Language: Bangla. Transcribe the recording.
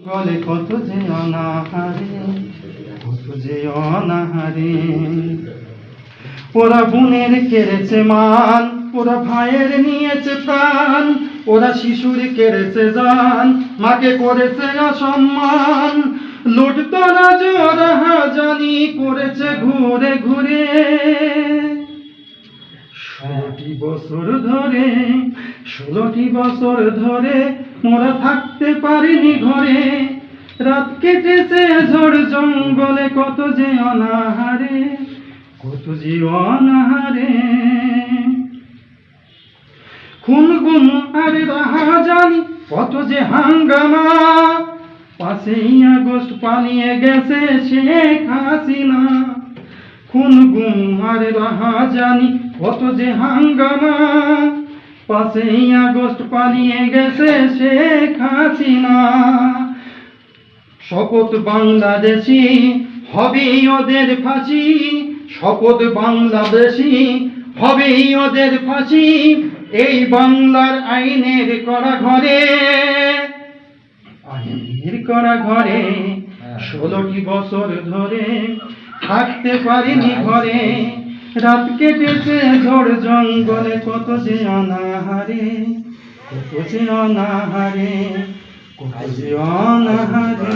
জঙ্গলে কত যে অনাহারে, কত যে অনাহারে। ওরা বোনের কেড়েছে মান, ওরা ভাইয়ের নিয়েছে প্রাণ, ওরা শিশুর কেড়েছে জান, মাকে করেছে অসম্মান। লুটতরাজ ওরা হাজানি করেছে ঘুরে ঘুরে। 16টি বছর ধরে, 16টি বছর ধরে মোরা থাকতে পারিনি ঘরে। রাত কেটেছে ঝড় জঙ্গলে কত যে অনাহারে, কত যে অনাহারে। খুন গুম আর রাহাজানি কত যে হাঙ্গামা, 5ই আগস্ট পালিয়ে গেছে শেখ হাসিনা। খুন গুম আর রাহাজানি কত যে হাঙ্গামা, 5ই আগস্ট পালিয়ে গেছে শেখ হাসিনা। শপথ বাংলাদেশি হবেই ওদের ফাঁসি, শপথ বাংলাদেশি হবেই ওদের ফাঁসি। এই বাংলার আইনের করা ঘরে, আইনের করা ঘরে 16টি বছর ধরে থাকতে পারিনি ঘরে। রাত কেটেছে ঝড় জঙ্গলে কত যে অনাহারে, কত যে অনাহারে, কত যে অনাহারে।